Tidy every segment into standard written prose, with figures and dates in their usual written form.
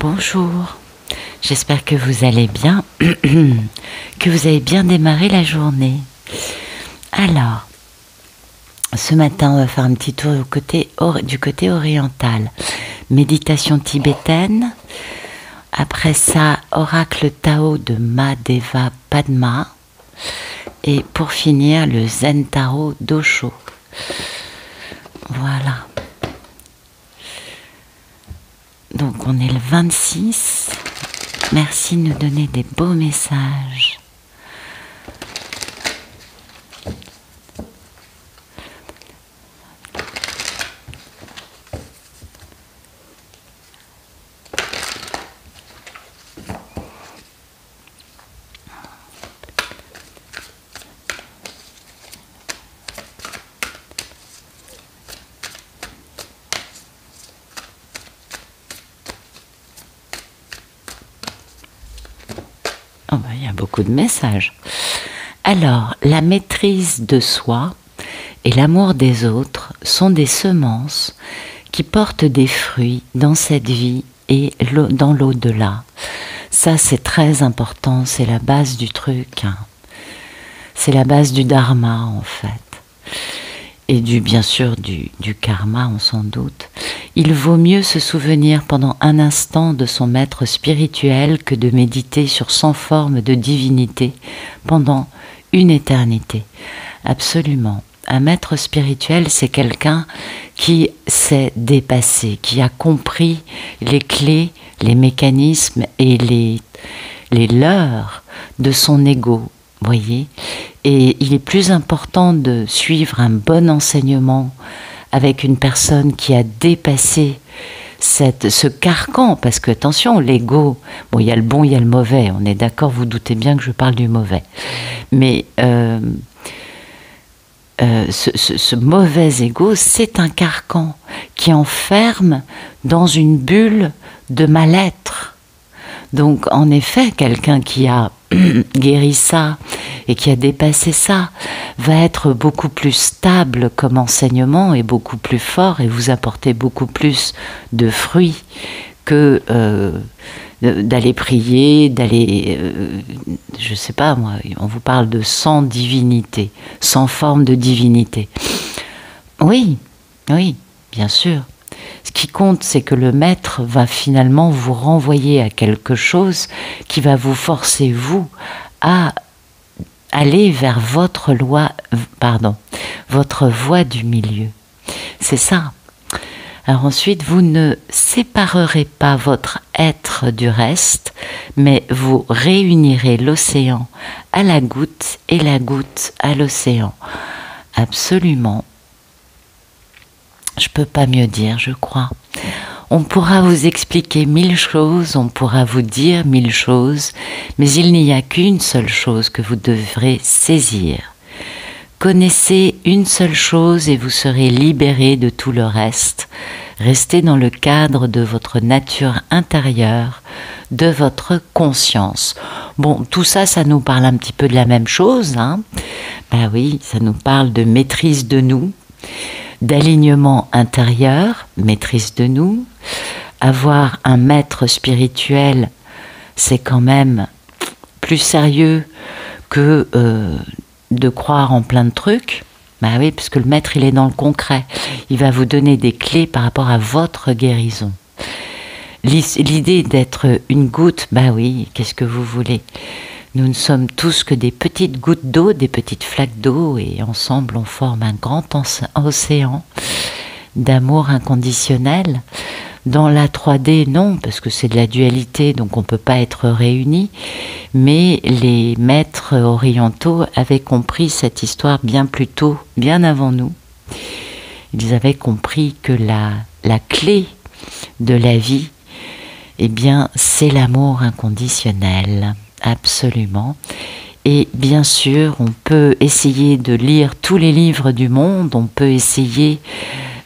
Bonjour, j'espère que vous allez bien, que vous avez bien démarré la journée. Alors, ce matin, on va faire un petit tour du côté oriental. Méditation tibétaine. Après ça, oracle Tao de Mahadeva Padma. Et pour finir, le Zen Tarot d'Osho. Voilà. Donc on est le 26. Merci de nous donner des beaux messages. Oh ben, il y a beaucoup de messages. Alors, la maîtrise de soi et l'amour des autres sont des semences qui portent des fruits dans cette vie et dans l'au-delà. Ça, c'est très important, c'est la base du truc. Hein. C'est la base du dharma, en fait. Et bien sûr du karma, on s'en doute. Il vaut mieux se souvenir pendant un instant de son maître spirituel que de méditer sur 100 formes de divinité pendant une éternité. Absolument. Un maître spirituel, c'est quelqu'un qui s'est dépassé, qui a compris les clés, les mécanismes et les leurres de son ego. Voyez, et il est plus important de suivre un bon enseignement avec une personne qui a dépassé ce carcan, parce que attention, l'ego, bon, il y a le bon, il y a le mauvais, on est d'accord, vous doutez bien que je parle du mauvais, mais ce mauvais ego, c'est un carcan qui enferme dans une bulle de mal-être. Donc, en effet, quelqu'un qui a guéri ça et qui a dépassé ça va être beaucoup plus stable comme enseignement et beaucoup plus fort et vous apporter beaucoup plus de fruits que d'aller prier, d'aller, je sais pas moi, on vous parle de 100 divinités, 100 formes de divinité. Oui, oui, bien sûr. Ce qui compte, c'est que le maître va finalement vous renvoyer à quelque chose qui va vous forcer, vous, à aller vers votre voie du milieu. C'est ça. Alors ensuite, vous ne séparerez pas votre être du reste, mais vous réunirez l'océan à la goutte et la goutte à l'océan. Absolument. Je peux pas mieux dire, je crois. On pourra vous expliquer 1000 choses, on pourra vous dire 1000 choses, mais il n'y a qu'une seule chose que vous devrez saisir. Connaissez une seule chose et vous serez libéré de tout le reste. Restez dans le cadre de votre nature intérieure, de votre conscience. Bon, tout ça, ça nous parle un petit peu de la même chose, hein. Ben oui, ça nous parle de maîtrise de nous, d'alignement intérieur, maîtrise de nous. Avoir un maître spirituel, c'est quand même plus sérieux que de croire en plein de trucs. Ben oui, parce que le maître, il est dans le concret. Il va vous donner des clés par rapport à votre guérison. L'idée d'être une goutte, ben oui, qu'est-ce que vous voulez ? Nous ne sommes tous que des petites gouttes d'eau, des petites flaques d'eau, et ensemble on forme un grand océan d'amour inconditionnel. Dans la 3D, non, parce que c'est de la dualité, donc on ne peut pas être réunis, mais les maîtres orientaux avaient compris cette histoire bien plus tôt, bien avant nous. Ils avaient compris que la clé de la vie, eh bien, c'est l'amour inconditionnel. Absolument. Et bien sûr, on peut essayer de lire tous les livres du monde, on peut essayer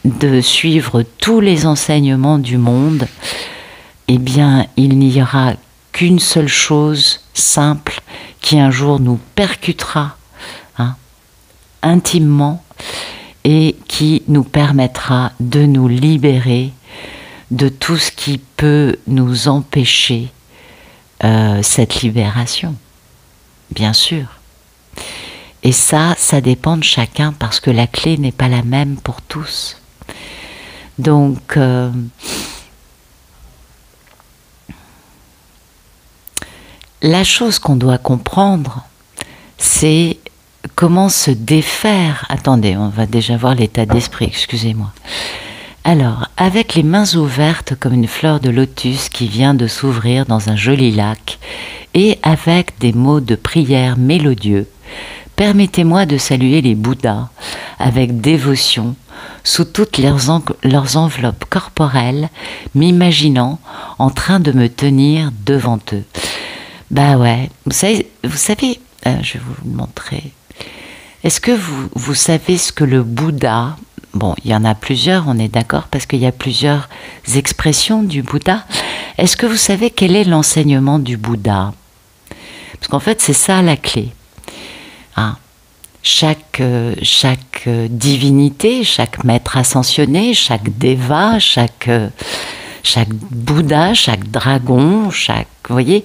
de suivre tous les enseignements du monde. Eh bien, il n'y aura qu'une seule chose simple qui un jour nous percutera intimement et qui nous permettra de nous libérer de tout ce qui peut nous empêcher cette libération, bien sûr. Et ça dépend de chacun parce que la clé n'est pas la même pour tous. Donc, la chose qu'on doit comprendre, c'est comment se défaire. Attendez, on va déjà voir l'état d'esprit, excusez-moi. Alors, avec les mains ouvertes comme une fleur de lotus qui vient de s'ouvrir dans un joli lac, et avec des mots de prière mélodieux, permettez-moi de saluer les Bouddhas avec dévotion sous toutes leurs enveloppes corporelles, m'imaginant en train de me tenir devant eux. Bah ouais, vous savez, je vais vous le montrer. Est-ce que vous savez ce que le Bouddha... Bon, il y en a plusieurs, on est d'accord, parce qu'il y a plusieurs expressions du Bouddha. Est-ce que vous savez quel est l'enseignement du Bouddha? Parce qu'en fait, c'est ça la clé. Hein? Chaque divinité, chaque maître ascensionné, chaque déva, chaque Bouddha, chaque dragon, vous voyez,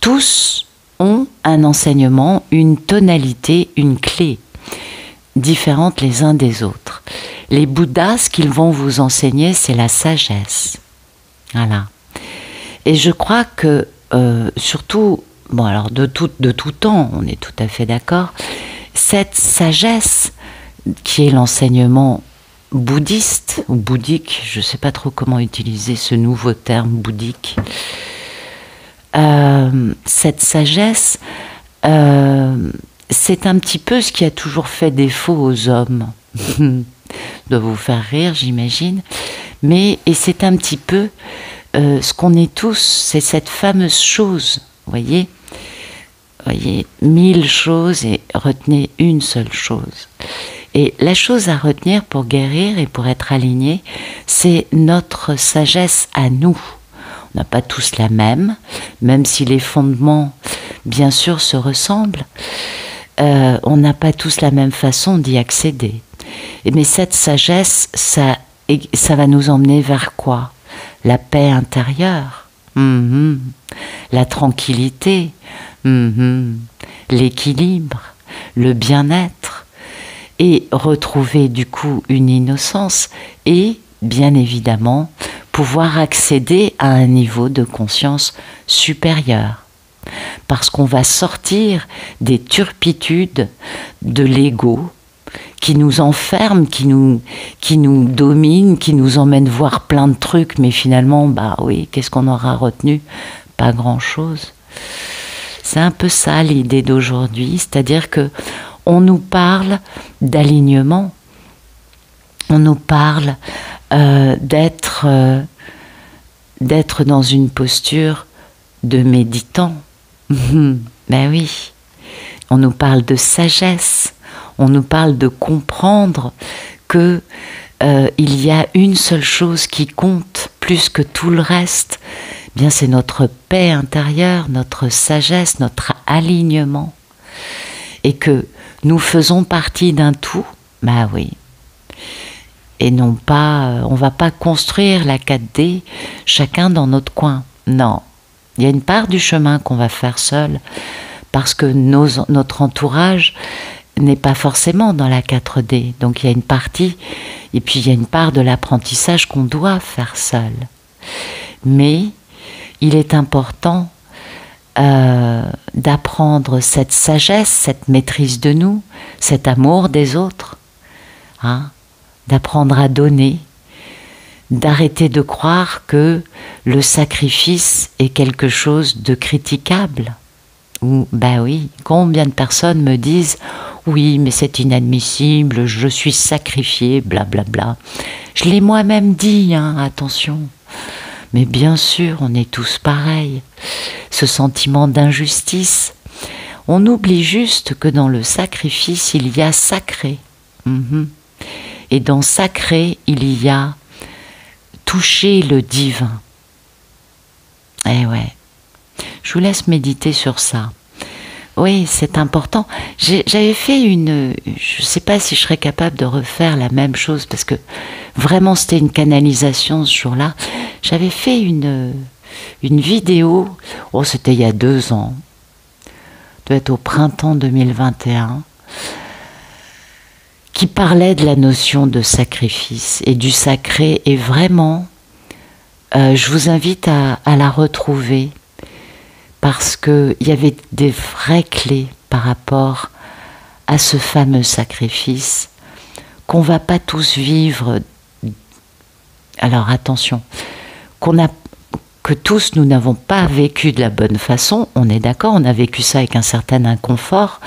tous ont un enseignement, une tonalité, une clé, différentes les uns des autres. Les Bouddhas, ce qu'ils vont vous enseigner, c'est la sagesse. Voilà. Et je crois que, surtout, bon alors de tout temps, on est tout à fait d'accord, cette sagesse qui est l'enseignement bouddhiste ou bouddhique, je ne sais pas trop comment utiliser ce nouveau terme bouddhique, cette sagesse, c'est un petit peu ce qui a toujours fait défaut aux hommes. Doit vous faire rire, j'imagine. Et c'est un petit peu ce qu'on est tous, c'est cette fameuse chose, voyez, 1000 choses et retenez une seule chose. Et la chose à retenir pour guérir et pour être aligné, c'est notre sagesse à nous. On n'a pas tous la même si les fondements, bien sûr, se ressemblent. On n'a pas tous la même façon d'y accéder. Mais cette sagesse, ça va nous emmener vers quoi? La paix intérieure, la tranquillité, l'équilibre, le bien-être, et retrouver du coup une innocence et, bien évidemment, pouvoir accéder à un niveau de conscience supérieur. Parce qu'on va sortir des turpitudes de l'ego qui nous enferme, qui nous domine, qui nous emmène voir plein de trucs, mais finalement, bah oui, qu'est-ce qu'on aura retenu? Pas grand-chose. C'est un peu ça l'idée d'aujourd'hui, c'est-à-dire que on nous parle d'alignement, on nous parle d'être dans une posture de méditant. Ben oui, on nous parle de sagesse, on nous parle de comprendre que il y a une seule chose qui compte plus que tout le reste. Eh bien, c'est notre paix intérieure, notre sagesse, notre alignement, et que nous faisons partie d'un tout. Ben oui. Et non pas, on va pas construire la 4D chacun dans notre coin. Non. Il y a une part du chemin qu'on va faire seul parce que notre entourage n'est pas forcément dans la 4D. Donc il y a une partie, et puis il y a une part de l'apprentissage qu'on doit faire seul. Mais il est important d'apprendre cette sagesse, cette maîtrise de nous, cet amour des autres, hein, d'apprendre à donner, d'arrêter de croire que le sacrifice est quelque chose de critiquable. Ou, ben oui, combien de personnes me disent « Oui, mais c'est inadmissible, je suis sacrifié, blablabla. » Je l'ai moi-même dit, hein, attention. Mais bien sûr, on est tous pareils. Ce sentiment d'injustice. On oublie juste que dans le sacrifice, il y a sacré. Et dans sacré, il y a toucher le divin. Eh ouais. Je vous laisse méditer sur ça. oui, c'est important. J'avais fait je ne sais pas si je serais capable de refaire la même chose, parce que vraiment c'était une canalisation ce jour-là. J'avais fait une vidéo, oh c'était il y a 2 ans, doit être au printemps 2021, qui parlait de la notion de sacrifice et du sacré, et vraiment, je vous invite à la retrouver, parce qu'il y avait des vraies clés par rapport à ce fameux sacrifice qu'on ne va pas tous vivre. Alors attention, que tous nous n'avons pas vécu de la bonne façon, on est d'accord, on a vécu ça avec un certain inconfort,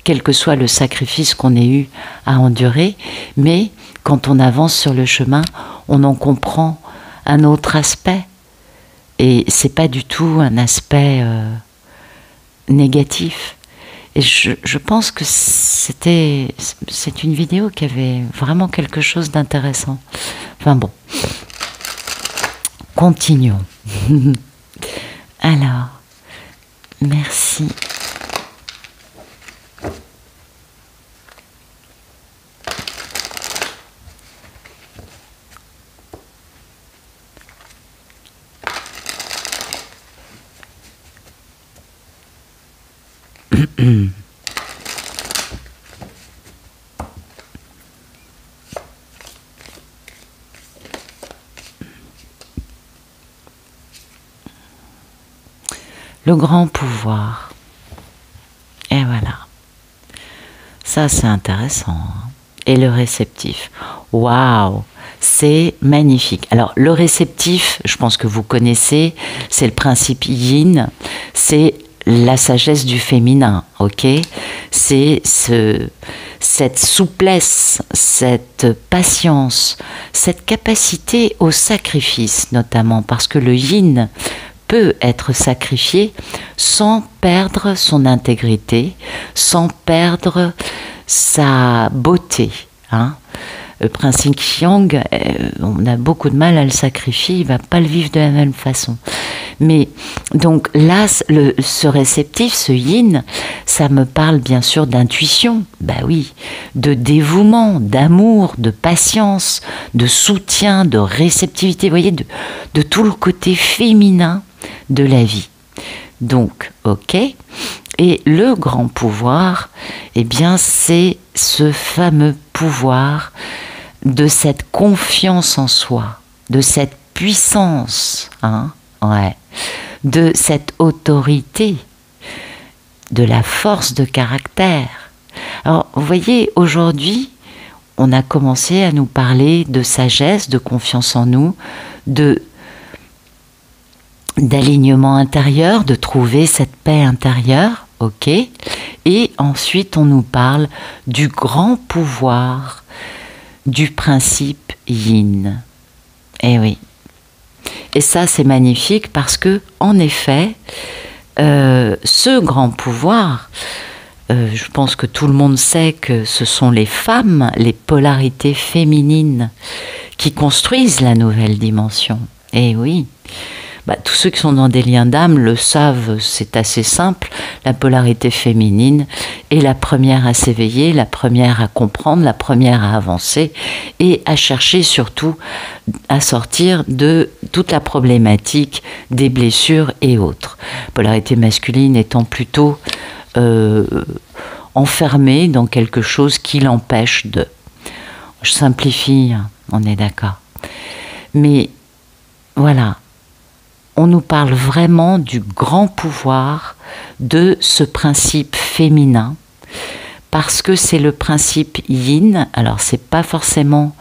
quel que soit le sacrifice qu'on ait eu à endurer, mais quand on avance sur le chemin, on en comprend un autre aspect. Et c'est pas du tout un aspect négatif. Et je pense que c'est une vidéo qui avait vraiment quelque chose d'intéressant. Enfin bon, continuons. Alors, merci. Le grand pouvoir. Et voilà. Ça, c'est intéressant. Hein. Et le réceptif. Waouh! C'est magnifique. Alors, le réceptif, je pense que vous connaissez, c'est le principe yin. C'est la sagesse du féminin, ok? C'est cette souplesse, cette patience, cette capacité au sacrifice, notamment, parce que le yin peut être sacrifié sans perdre son intégrité, sans perdre sa beauté. Hein. Le principe yang, on a beaucoup de mal à le sacrifier, il ne va pas le vivre de la même façon. Mais donc là, ce réceptif, ce yin, ça me parle bien sûr d'intuition, bah oui, de dévouement, d'amour, de patience, de soutien, de réceptivité, vous voyez, de tout le côté féminin de la vie. Donc, ok. Et le grand pouvoir, eh bien, c'est ce fameux pouvoir de cette confiance en soi, de cette puissance, hein, ouais, de cette autorité, de la force de caractère. Alors, vous voyez, aujourd'hui, on a commencé à nous parler de sagesse, de confiance en nous, d'alignement intérieur, de trouver cette paix intérieure, ok. Et ensuite, on nous parle du grand pouvoir, du principe yin. Eh oui. Et ça, c'est magnifique parce que, en effet, ce grand pouvoir, je pense que tout le monde sait que ce sont les femmes, les polarités féminines, qui construisent la nouvelle dimension. Eh oui. Bah, tous ceux qui sont dans des liens d'âme le savent, c'est assez simple. La polarité féminine est la première à s'éveiller, la première à comprendre, la première à avancer et à chercher surtout à sortir de toute la problématique des blessures et autres. Polarité masculine étant plutôt enfermée dans quelque chose qui l'empêche de. Je simplifie, on est d'accord. Mais voilà. On nous parle vraiment du grand pouvoir de ce principe féminin, parce que c'est le principe yin. Alors, c'est pas forcément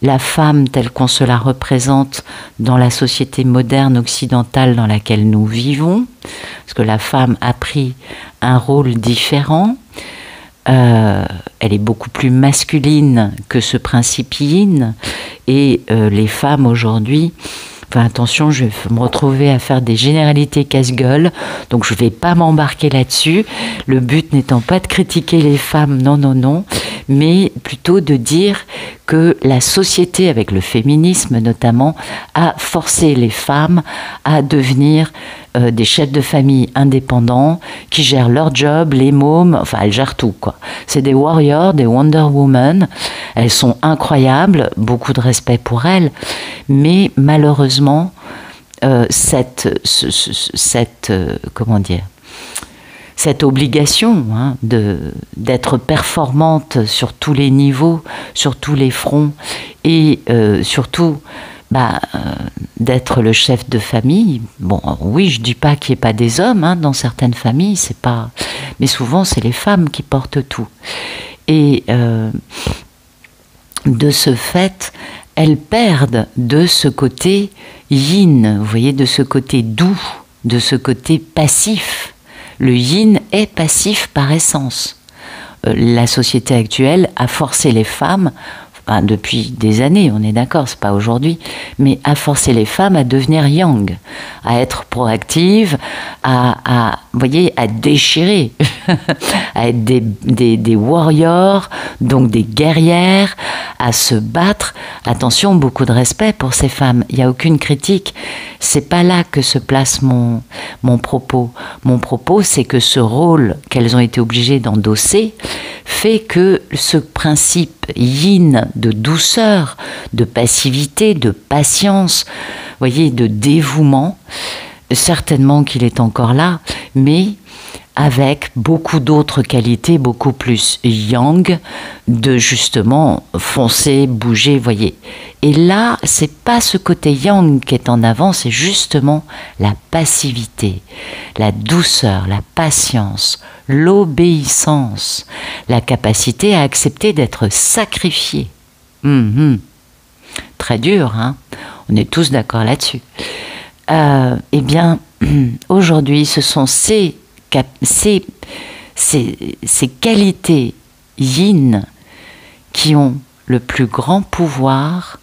la femme telle qu'on se la représente dans la société moderne occidentale dans laquelle nous vivons, parce que la femme a pris un rôle différent. Elle est beaucoup plus masculine que ce principe yin, et les femmes aujourd'hui, enfin attention, je vais me retrouver à faire des généralités casse-gueule, donc je ne vais pas m'embarquer là-dessus. Le but n'étant pas de critiquer les femmes, non, non, non, mais plutôt de dire que la société, avec le féminisme notamment, a forcé les femmes à devenir des chefs de famille indépendants qui gèrent leur job, les mômes, enfin elles gèrent tout quoi. C'est des warriors, des Wonder Woman. Elles sont incroyables, beaucoup de respect pour elles, mais malheureusement comment dire, cette obligation d'être performante sur tous les niveaux, sur tous les fronts, et surtout d'être le chef de famille. Bon, oui, je dis pas qu'il n'y ait pas des hommes dans certaines familles, c'est pas, mais souvent c'est les femmes qui portent tout. Et de ce fait, elles perdent de ce côté yin, vous voyez, de ce côté doux, de ce côté passif. Le yin est passif par essence. La société actuelle a forcé les femmes, depuis des années, on est d'accord, c'est pas aujourd'hui, mais a forcé les femmes à devenir yang, à être proactives, à déchirer, à être des warriors, donc des guerrières, à se battre. Attention, beaucoup de respect pour ces femmes, il n'y a aucune critique. C'est pas là que se place mon propos. Mon propos, c'est que ce rôle qu'elles ont été obligées d'endosser fait que ce principe yin de douceur, de passivité, de patience, voyez, de dévouement, certainement qu'il est encore là, mais avec beaucoup d'autres qualités, beaucoup plus yang, de justement foncer, bouger, voyez. Et là, c'est pas ce côté yang qui est en avant, c'est justement la passivité, la douceur, la patience, l'obéissance, la capacité à accepter d'être sacrifié. Très dur, hein? On est tous d'accord là-dessus. Eh bien, aujourd'hui, ce sont ces qualités yin qui ont le plus grand pouvoir,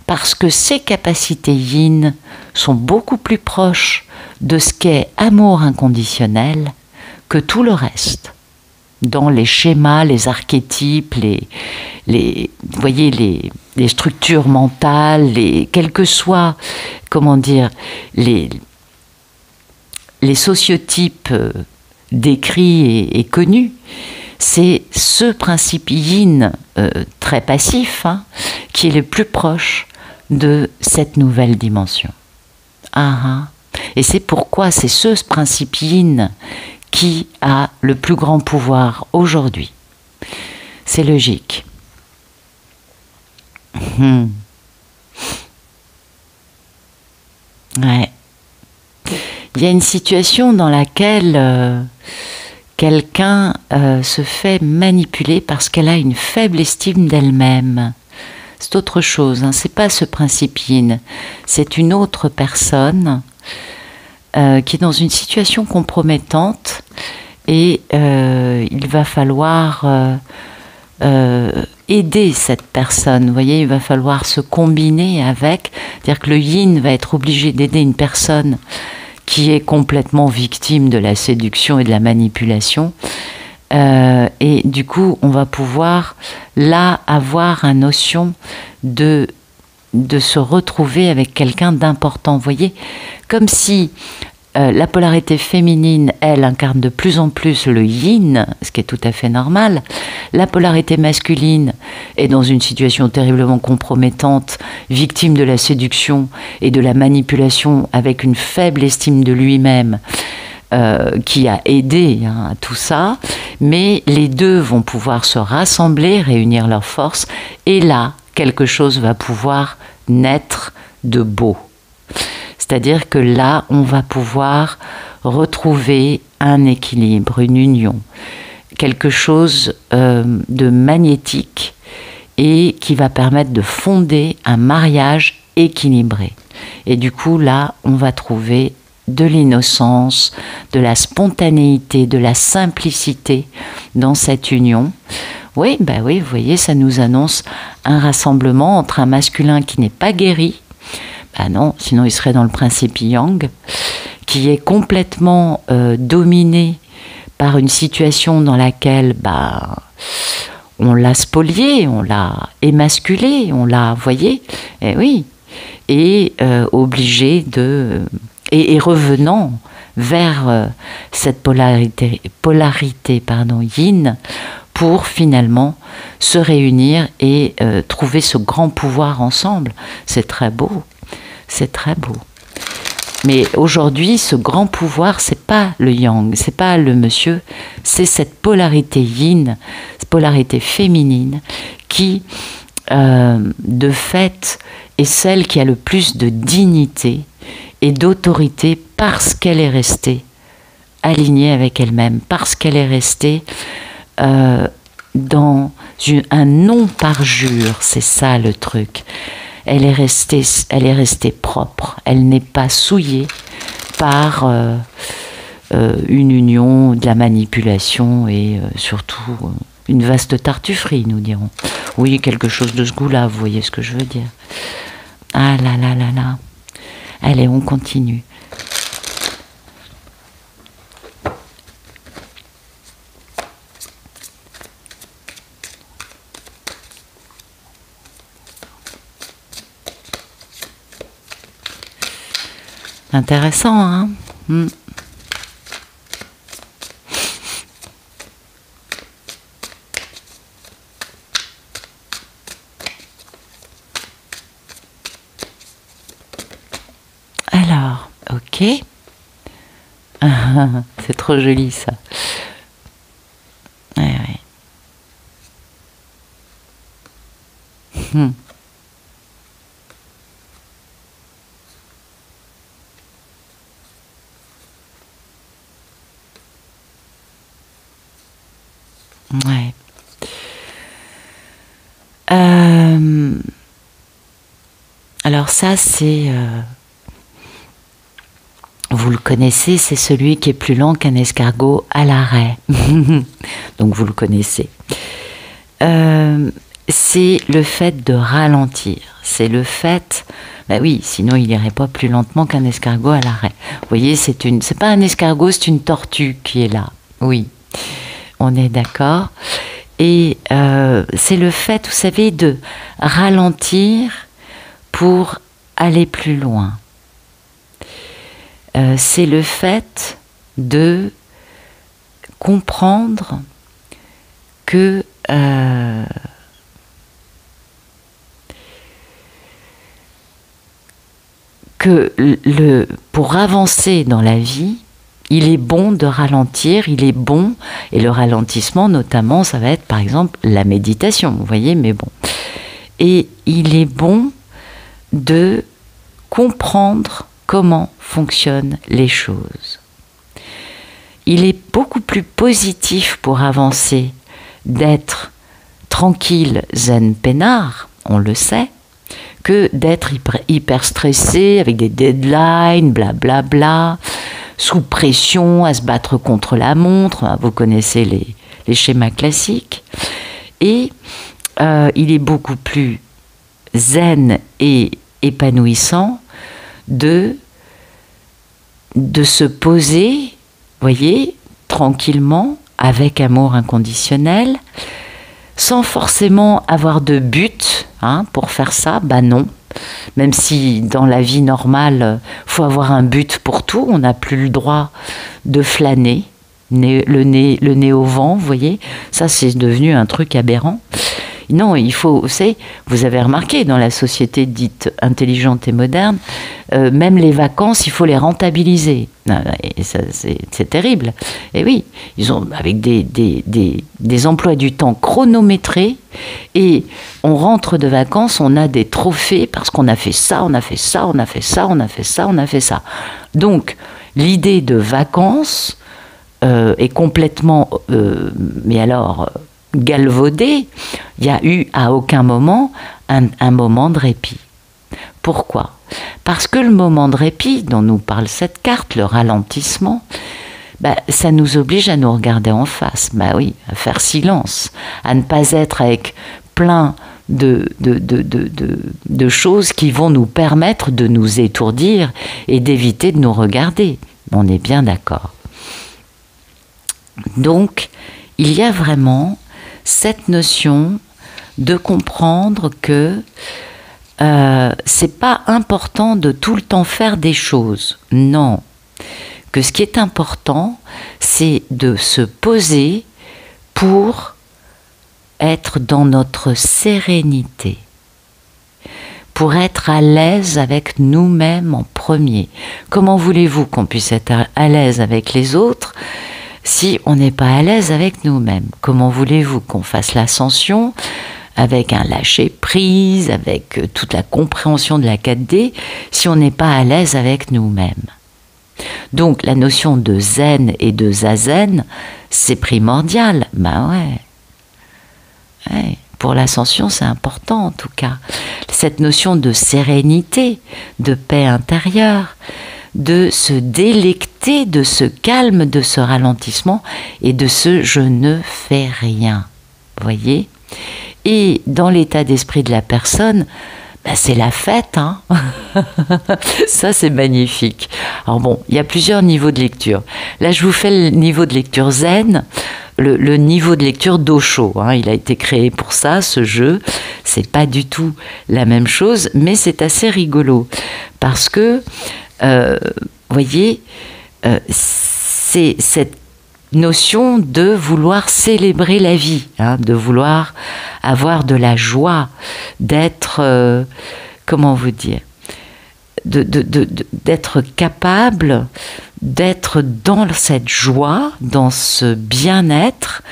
parce que ces capacités yin sont beaucoup plus proches de ce qu'est amour inconditionnel que tout le reste. Dans les schémas, les archétypes, les structures mentales, quels que soient, comment dire, les sociotypes décrits et connus, c'est ce principe yin très passif qui est le plus proche de cette nouvelle dimension. Et c'est pourquoi c'est ce principe yin qui a le plus grand pouvoir aujourd'hui. C'est logique. Ouais. Il y a une situation dans laquelle quelqu'un se fait manipuler parce qu'elle a une faible estime d'elle-même. C'est autre chose, c'est pas ce principe yin, c'est une autre personne qui est dans une situation compromettante et il va falloir aider cette personne. Vous voyez, il va falloir se combiner avec, c'est-à-dire que le yin va être obligé d'aider une personne qui est complètement victime de la séduction et de la manipulation. Et du coup, on va pouvoir là avoir une notion de se retrouver avec quelqu'un d'important. Vous voyez, comme si la polarité féminine, elle, incarne de plus en plus le yin, ce qui est tout à fait normal. La polarité masculine est dans une situation terriblement compromettante, victime de la séduction et de la manipulation, avec une faible estime de lui-même, qui a aidé à tout ça. Mais les deux vont pouvoir se rassembler, réunir leurs forces, et là, quelque chose va pouvoir naître de beau. C'est-à-dire que là, on va pouvoir retrouver un équilibre, une union, quelque chose de magnétique et qui va permettre de fonder un mariage équilibré. Et du coup, là, on va trouver de l'innocence, de la spontanéité, de la simplicité dans cette union. Oui, oui, vous voyez, ça nous annonce un rassemblement entre un masculin qui n'est pas guéri, non, sinon il serait dans le principe yang, qui est complètement dominé par une situation dans laquelle on l'a spolié, on l'a émasculé, on l'a, voyez, et oui, et obligé de... Et revenant vers cette polarité yin, pour finalement se réunir et trouver ce grand pouvoir ensemble. C'est très beau, c'est très beau. Mais aujourd'hui, ce grand pouvoir, c'est pas le yang, c'est pas le monsieur, c'est cette polarité yin, cette polarité féminine qui, de fait, est celle qui a le plus de dignité et d'autorité parce qu'elle est restée alignée avec elle-même, parce qu'elle est restée dans un non-parjure, c'est ça le truc. Elle est restée propre, elle n'est pas souillée par une union, de la manipulation et surtout une vaste tartufferie, nous dirons. Oui, quelque chose de ce goût-là, vous voyez ce que je veux dire. Ah là là là là. Allez, on continue. Intéressant, hein? Alors, ok. C'est trop joli, ça. Ouais, ouais. Ouais. Alors ça, c'est... vous le connaissez, c'est celui qui est plus lent qu'un escargot à l'arrêt. Donc vous le connaissez. C'est le fait de ralentir. C'est le fait... Ben oui, sinon il n'irait pas plus lentement qu'un escargot à l'arrêt. Vous voyez, c'est pas un escargot, c'est une tortue qui est là. Oui. On est d'accord. Et c'est le fait, vous savez, de ralentir pour aller plus loin. C'est le fait de comprendre que pour avancer dans la vie, il est bon de ralentir, il est bon, et le ralentissement notamment, ça va être par exemple la méditation, vous voyez, mais bon. Et il est bon de comprendre comment fonctionnent les choses. Il est beaucoup plus positif pour avancer d'être tranquille, zen, peinard, on le sait, que d'être hyper stressé avec des deadlines, blablabla, bla bla, sous pression, à se battre contre la montre. Vous connaissez les schémas classiques. Et il est beaucoup plus zen et épanouissant de se poser, voyez, tranquillement, avec amour inconditionnel, sans forcément avoir de but pour faire ça. Bah non. Même si dans la vie normale, faut avoir un but pour tout, on n'a plus le droit de flâner, le nez au vent, vous voyez, ça c'est devenu un truc aberrant. Non, il faut, vous avez remarqué, dans la société dite intelligente et moderne, même les vacances, il faut les rentabiliser. Et ça, c'est terrible. Et oui, ils ont avec des emplois du temps chronométrés, et on rentre de vacances, on a des trophées parce qu'on a fait ça, on a fait ça, on a fait ça, on a fait ça, on a fait ça. Donc, l'idée de vacances est complètement, mais alors... galvaudé. Il n'y a eu à aucun moment un moment de répit. Pourquoi ? Parce que le moment de répit dont nous parle cette carte, le ralentissement, ça nous oblige à nous regarder en face, oui, à faire silence, à ne pas être avec plein de choses qui vont nous permettre de nous étourdir et d'éviter de nous regarder. On est bien d'accord. Donc, il y a vraiment cette notion de comprendre que c'est pas important de tout le temps faire des choses. Non. Que ce qui est important, c'est de se poser pour être dans notre sérénité, pour être à l'aise avec nous-mêmes en premier. Comment voulez-vous qu'on puisse être à l'aise avec les autres si on n'est pas à l'aise avec nous-mêmes? Comment voulez-vous qu'on fasse l'ascension avec un lâcher-prise, avec toute la compréhension de la 4D, si on n'est pas à l'aise avec nous-mêmes? Donc la notion de zen et de zazen, c'est primordial. Ben ouais. Pour l'ascension, c'est important en tout cas. Cette notion de sérénité, de paix intérieure, de se délecter de ce calme, de ce ralentissement et de ce je ne fais rien. Vous voyez? Et dans l'état d'esprit de la personne, ben c'est la fête, hein. Ça, c'est magnifique. Alors bon, il y a plusieurs niveaux de lecture. Là, je vous fais le niveau de lecture zen, le niveau de lecture d'Osho, hein. Il a été créé pour ça, ce jeu. C'est pas du tout la même chose, mais c'est assez rigolo. Parce que, voyez, c'est cette notion de vouloir célébrer la vie, hein, de vouloir avoir de la joie, d'être, comment vous dire, d'être capable d'être dans cette joie, dans ce bien-être,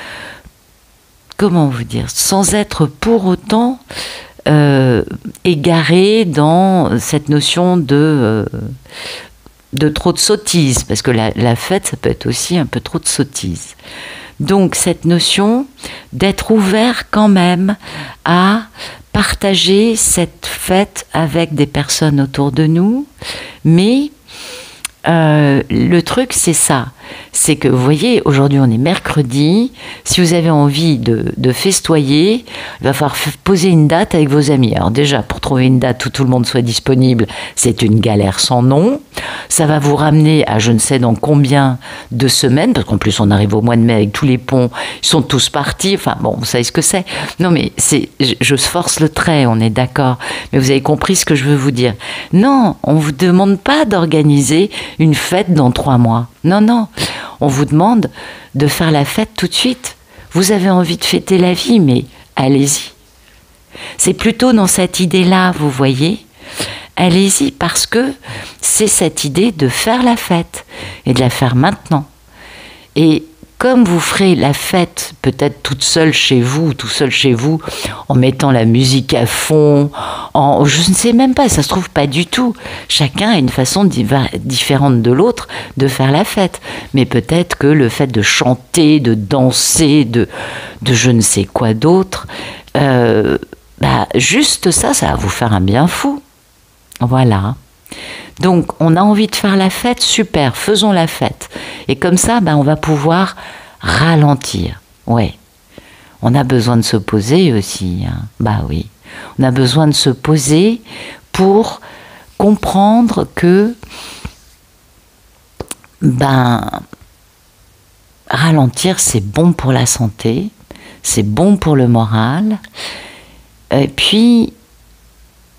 comment vous dire, sans être pour autant égaré dans cette notion de trop de sottises, parce que la fête, ça peut être aussi un peu trop de sottises. Donc cette notion d'être ouvert quand même à partager cette fête avec des personnes autour de nous, mais le truc c'est ça, c'est que vous voyez, aujourd'hui on est mercredi, si vous avez envie de festoyer, il va falloir poser une date avec vos amis. Alors déjà, pour trouver une date où tout le monde soit disponible, c'est une galère sans nom. Ça va vous ramener à je ne sais dans combien de semaines, parce qu'en plus on arrive au mois de mai avec tous les ponts, ils sont tous partis, enfin bon, vous savez ce que c'est. Non mais je force le trait, on est d'accord, mais vous avez compris ce que je veux vous dire. Non, on ne vous demande pas d'organiser une fête dans 3 mois. Non, non, on vous demande de faire la fête tout de suite. Vous avez envie de fêter la vie, mais allez-y. C'est plutôt dans cette idée-là, vous voyez. Allez-y, parce que c'est cette idée de faire la fête et de la faire maintenant. Et comme vous ferez la fête peut-être toute seule chez vous, tout seul chez vous, en mettant la musique à fond, je ne sais même pas, ça se trouve pas du tout. Chacun a une façon différente de l'autre de faire la fête. Mais peut-être que le fait de chanter, de danser, de je ne sais quoi d'autre, juste ça va vous faire un bien fou. Voilà. Donc, on a envie de faire la fête, super, faisons la fête. Et comme ça, on va pouvoir ralentir. Ouais. On a besoin de se poser aussi, hein. Bah oui. On a besoin de se poser pour comprendre que, ralentir, c'est bon pour la santé, c'est bon pour le moral. Et puis,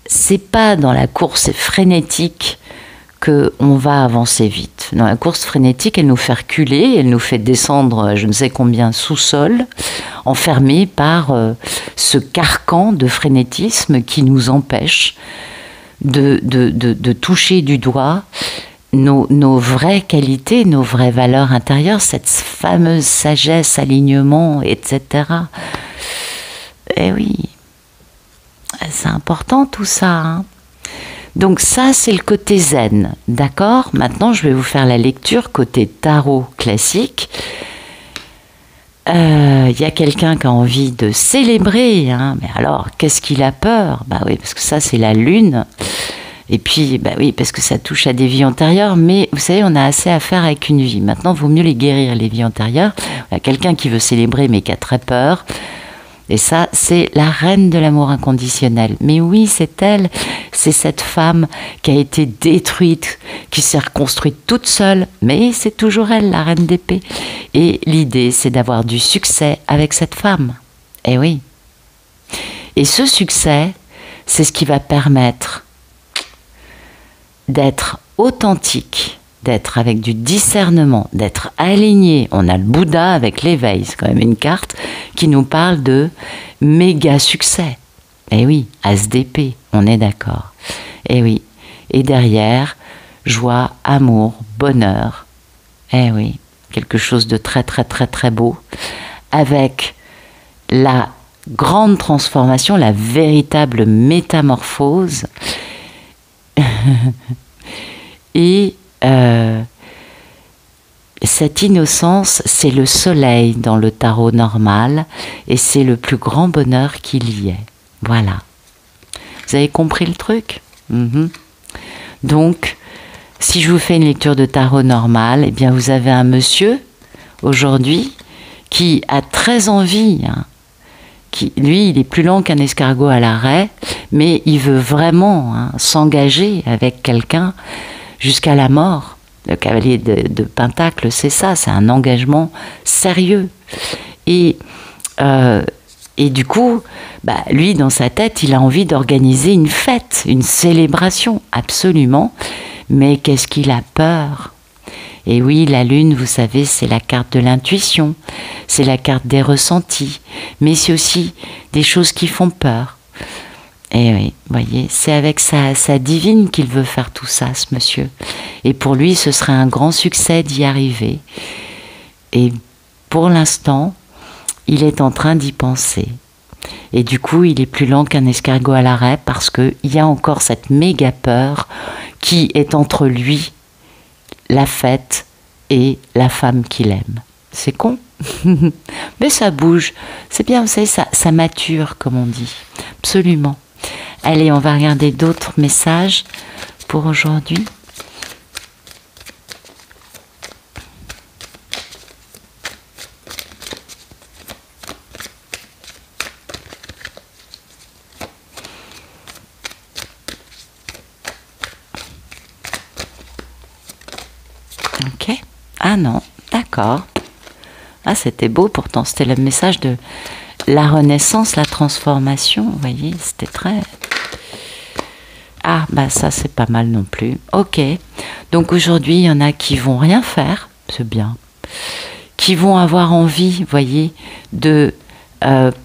c'est pas dans la course frénétique qu'on va avancer vite. Dans la course frénétique, elle nous fait reculer, elle nous fait descendre je ne sais combien sous-sol, enfermés par ce carcan de frénétisme qui nous empêche de toucher du doigt nos vraies qualités, nos vraies valeurs intérieures, cette fameuse sagesse, alignement, etc. Eh oui, c'est important tout ça, hein. Donc ça, c'est le côté zen, d'accord? Maintenant, je vais vous faire la lecture côté tarot classique. Il y a quelqu'un qui a envie de célébrer, hein. Mais alors, qu'est-ce qu'il a peur? Bah oui, parce que ça, c'est la lune. Et puis, oui, parce que ça touche à des vies antérieures. Mais vous savez, on a assez à faire avec une vie. Maintenant, il vaut mieux les guérir, les vies antérieures. Il y a quelqu'un qui veut célébrer, mais qui a très peur. Et ça, c'est la reine de l'amour inconditionnel. Mais oui, c'est elle, c'est cette femme qui a été détruite, qui s'est reconstruite toute seule, mais c'est toujours elle, la reine d'épée. Et l'idée, c'est d'avoir du succès avec cette femme. Eh oui. Et ce succès, c'est ce qui va permettre d'être authentique, d'être avec du discernement, d'être aligné. On a le Bouddha avec l'éveil, c'est quand même une carte qui nous parle de méga succès. Eh oui, as d'épée, on est d'accord. Eh oui, et derrière, joie, amour, bonheur. Eh oui, quelque chose de très très très très beau, avec la grande transformation, la véritable métamorphose. Et cette innocence, c'est le soleil dans le tarot normal et c'est le plus grand bonheur qu'il y ait. Voilà. Vous avez compris le truc? Donc, si je vous fais une lecture de tarot normal, eh bien vous avez un monsieur aujourd'hui qui a très envie, qui, lui, il est plus lent qu'un escargot à l'arrêt, mais il veut vraiment s'engager avec quelqu'un jusqu'à la mort. Le cavalier de Pentacle, c'est ça, c'est un engagement sérieux. Et du coup, lui, dans sa tête, il a envie d'organiser une fête, une célébration, absolument. Mais qu'est-ce qu'il a peur? Et oui, la lune, vous savez, c'est la carte de l'intuition, c'est la carte des ressentis, mais c'est aussi des choses qui font peur. Et oui, voyez, c'est avec sa divine qu'il veut faire tout ça, ce monsieur. Et pour lui, ce serait un grand succès d'y arriver. Et pour l'instant, il est en train d'y penser. Et du coup, il est plus lent qu'un escargot à l'arrêt parce qu'il y a encore cette méga peur qui est entre lui, la fête et la femme qu'il aime. C'est con, mais ça bouge. C'est bien, vous savez, ça mature, comme on dit. Absolument. Allez, on va regarder d'autres messages pour aujourd'hui. Ok. Ah non, d'accord. Ah, c'était beau pourtant. C'était le message de la renaissance, la transformation. Vous voyez, c'était très... Ah, ça c'est pas mal non plus. Ok. Donc aujourd'hui, il y en a qui vont rien faire. C'est bien. Qui vont avoir envie, vous voyez, de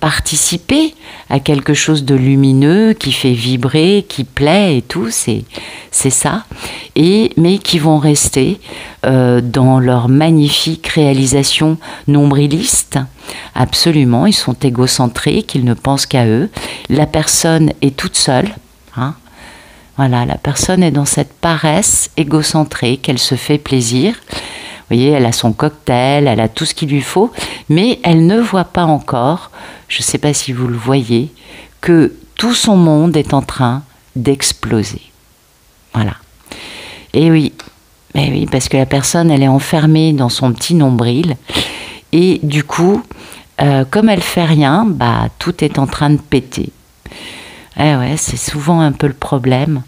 participer à quelque chose de lumineux, qui fait vibrer, qui plaît et tout, c'est ça. Mais qui vont rester dans leur magnifique réalisation nombriliste. Absolument, ils sont égocentriques, ils ne pensent qu'à eux. La personne est toute seule. Voilà, la personne est dans cette paresse égocentrique, elle se fait plaisir. Vous voyez, elle a son cocktail, elle a tout ce qu'il lui faut, mais elle ne voit pas encore, je ne sais pas si vous le voyez, que tout son monde est en train d'exploser. Voilà. Et oui, parce que la personne, elle est enfermée dans son petit nombril, et du coup, comme elle fait rien, tout est en train de péter. Eh ouais, c'est souvent un peu le problème.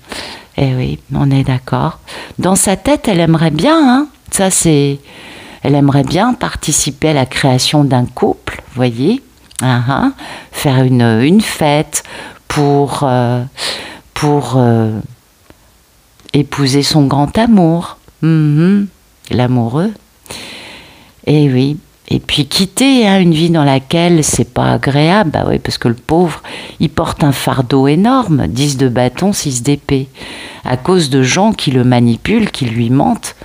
Eh oui, on est d'accord. Dans sa tête, elle aimerait bien, elle aimerait bien participer à la création d'un couple, vous voyez, faire une fête pour épouser son grand amour, l'amoureux. Et oui, et puis quitter une vie dans laquelle c'est pas agréable, oui, parce que le pauvre, il porte un fardeau énorme, 10 de bâton, 6 d'épée, à cause de gens qui le manipulent, qui lui mentent.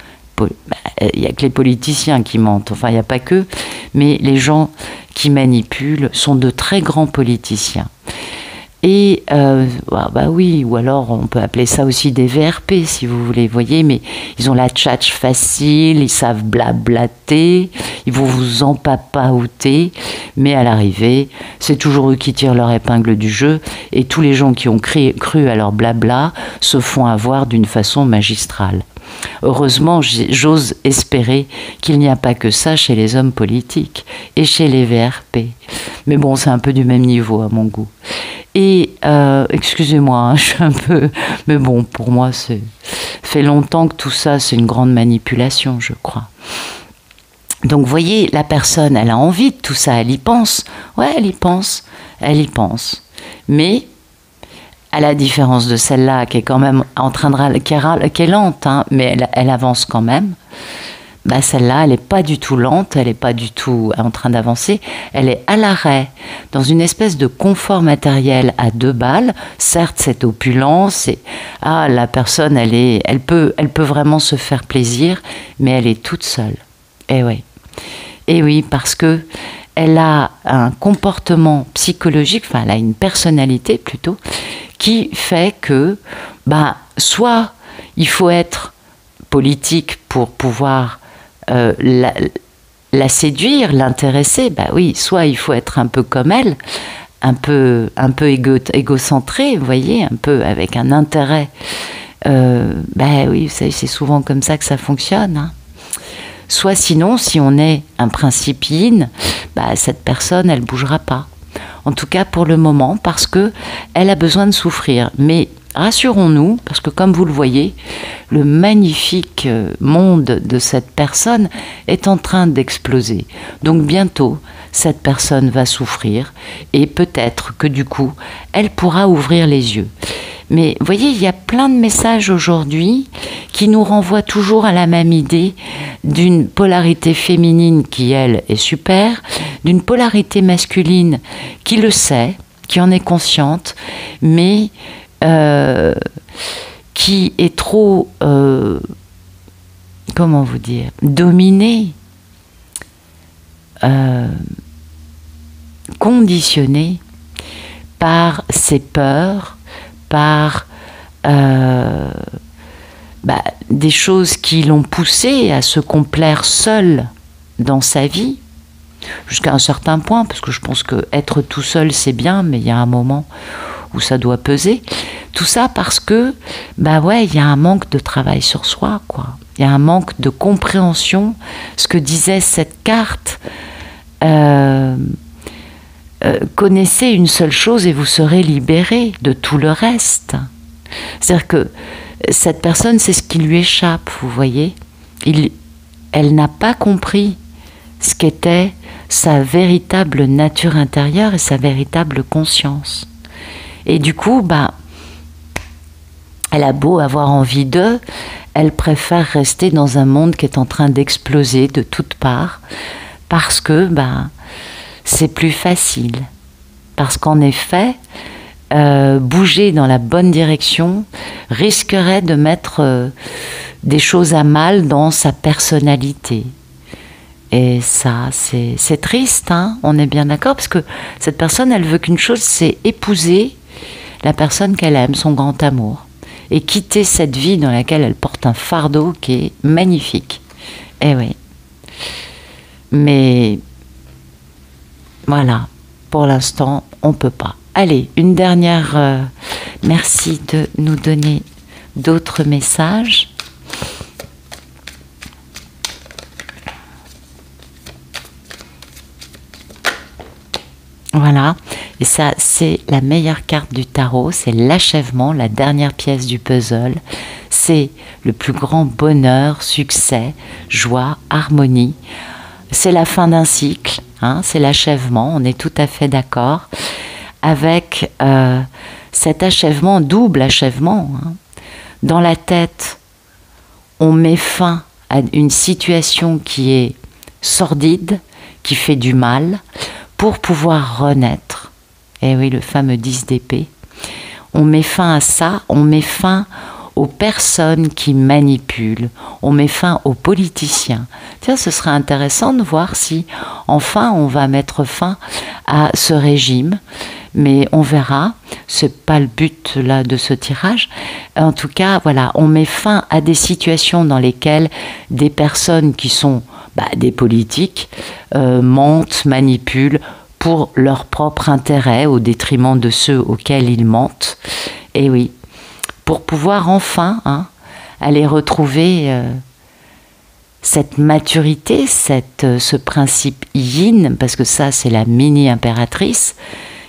Il n'y a que les politiciens qui mentent, enfin il n'y a pas que, mais les gens qui manipulent sont de très grands politiciens. Et oui, ou alors on peut appeler ça aussi des VRP si vous voulez, voyez, mais ils ont la tchatche facile, ils savent blablater, ils vont vous empapaouter, mais à l'arrivée, c'est toujours eux qui tirent leur épingle du jeu, et tous les gens qui ont cru à leur blabla se font avoir d'une façon magistrale. Heureusement, j'ose espérer qu'il n'y a pas que ça chez les hommes politiques et chez les VRP. Mais bon, c'est un peu du même niveau à mon goût. Et, excusez-moi, hein, je suis un peu... Mais bon, pour moi, c'est fait longtemps que tout ça, c'est une grande manipulation, je crois. Donc, vous voyez, la personne, elle a envie de tout ça, elle y pense. Ouais, elle y pense. Elle y pense. Mais, à la différence de celle-là, qui est quand même en train de... qui est lente, hein, mais elle avance quand même. Bah celle-là, elle n'est pas du tout lente, elle n'est pas du tout en train d'avancer, elle est à l'arrêt, dans une espèce de confort matériel à 2 balles. Certes, c'est opulent, la personne, elle peut vraiment se faire plaisir, mais elle est toute seule. Et oui, parce que elle a un comportement psychologique, enfin, elle a une personnalité plutôt, qui fait que, soit il faut être politique pour pouvoir la séduire, l'intéresser, oui, soit il faut être un peu comme elle, un peu égocentré, vous voyez, un peu avec un intérêt. Oui, vous savez, c'est souvent comme ça que ça fonctionne. Hein. Soit sinon, si on est un principiine, cette personne, elle ne bougera pas. En tout cas pour le moment, parce que elle a besoin de souffrir. Mais rassurons-nous, parce que comme vous le voyez, le magnifique monde de cette personne est en train d'exploser. Donc bientôt, cette personne va souffrir et peut-être que du coup, elle pourra ouvrir les yeux. Mais vous voyez, il y a plein de messages aujourd'hui qui nous renvoient toujours à la même idée d'une polarité féminine qui, elle, est super, d'une polarité masculine qui le sait, qui en est consciente, mais qui est trop, comment vous dire, dominée, conditionnée par ses peurs, par des choses qui l'ont poussée à se complaire seule dans sa vie, jusqu'à un certain point, parce que je pense que être tout seul c'est bien, mais il y a un moment où ça doit peser. Tout ça parce que, il y a un manque de travail sur soi, quoi. Il y a un manque de compréhension. Ce que disait cette carte, connaissez une seule chose et vous serez libéré de tout le reste. C'est-à-dire que cette personne, c'est ce qui lui échappe, vous voyez. Elle n'a pas compris ce qu'était sa véritable nature intérieure et sa véritable conscience. Et du coup, elle a beau avoir envie d'eux, elle préfère rester dans un monde qui est en train d'exploser de toutes parts, parce que c'est plus facile. Parce qu'en effet, bouger dans la bonne direction risquerait de mettre des choses à mal dans sa personnalité. Et ça, c'est triste, hein, on est bien d'accord, parce que cette personne, elle veut qu'une chose, c'est épouser la personne qu'elle aime, son grand amour, et quitter cette vie dans laquelle elle porte un fardeau qui est magnifique. Eh oui. Mais voilà, pour l'instant, on ne peut pas. Allez, une dernière... merci de nous donner d'autres messages. Voilà, et ça c'est la meilleure carte du tarot, c'est l'achèvement, la dernière pièce du puzzle. C'est le plus grand bonheur, succès, joie, harmonie. C'est la fin d'un cycle, hein, c'est l'achèvement, on est tout à fait d'accord. Avec cet achèvement, double achèvement, hein. Dans la tête, on met fin à une situation qui est sordide, qui fait du mal, pour pouvoir renaître. Et oui, le fameux 10 d'épée. On met fin à ça, on met fin aux personnes qui manipulent, on met fin aux politiciens. Tiens, ce serait intéressant de voir si, enfin, on va mettre fin à ce régime. Mais on verra, c'est pas le but là de ce tirage. En tout cas, voilà, on met fin à des situations dans lesquelles des personnes qui sont des politiques mentent, manipulent pour leur propre intérêt au détriment de ceux auxquels ils mentent. Et oui, pour pouvoir enfin allez retrouver cette maturité, ce principe yin, parce que ça c'est la mini-impératrice,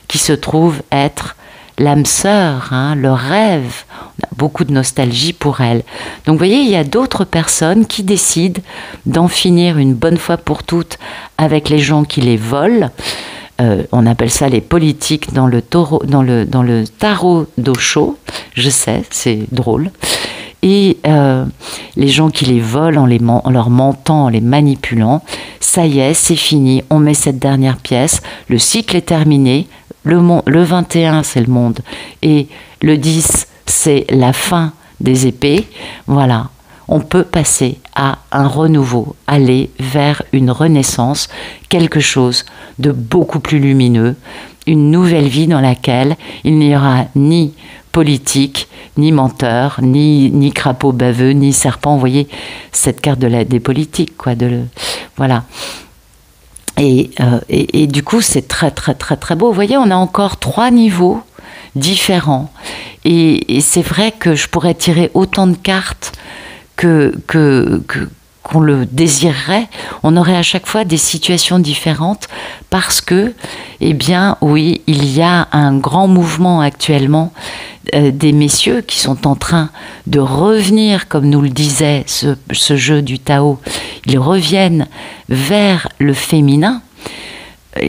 qui se trouve être l'âme sœur, hein, le rêve. On a beaucoup de nostalgie pour elle. Donc vous voyez, il y a d'autres personnes qui décident d'en finir une bonne fois pour toutes avec les gens qui les volent. On appelle ça les politiques dans le tarot d'Osho. Je sais, c'est drôle. Et les gens qui les volent en leur mentant, en les manipulant, ça y est, c'est fini, on met cette dernière pièce, le cycle est terminé, le 21 c'est le monde, et le 10 c'est la fin des épées, voilà. On peut passer à un renouveau, aller vers une renaissance, quelque chose de beaucoup plus lumineux, une nouvelle vie dans laquelle il n'y aura ni politique, ni menteur, ni crapaud baveux, ni serpent. Vous voyez cette carte des politiques, quoi. Voilà. Et du coup, c'est très, très, très, très beau. Vous voyez, on a encore 3 niveaux différents. Et c'est vrai que je pourrais tirer autant de cartes qu'on le désirerait, on aurait à chaque fois des situations différentes parce que, eh bien, oui, il y a un grand mouvement actuellement des messieurs qui sont en train de revenir, comme nous le disait ce jeu du Tao, ils reviennent vers le féminin,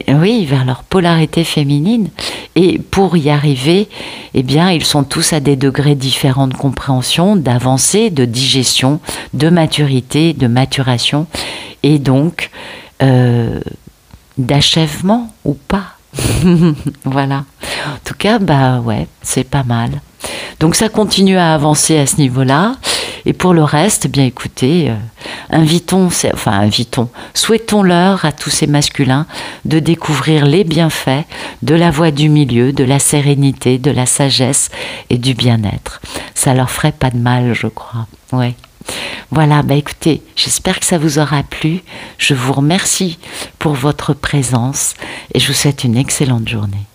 oui, vers leur polarité féminine. Et pour y arriver, eh bien, ils sont tous à des degrés différents de compréhension, d'avancée, de digestion, de maturité, de maturation, et donc d'achèvement ou pas. Voilà. En tout cas, bah ouais, c'est pas mal. Donc ça continue à avancer à ce niveau-là. Et pour le reste, eh bien écoutez, souhaitons-leur à tous ces masculins de découvrir les bienfaits de la voie du milieu, de la sérénité, de la sagesse et du bien-être. Ça leur ferait pas de mal, je crois. Ouais. Voilà, bah écoutez, j'espère que ça vous aura plu. Je vous remercie pour votre présence et je vous souhaite une excellente journée.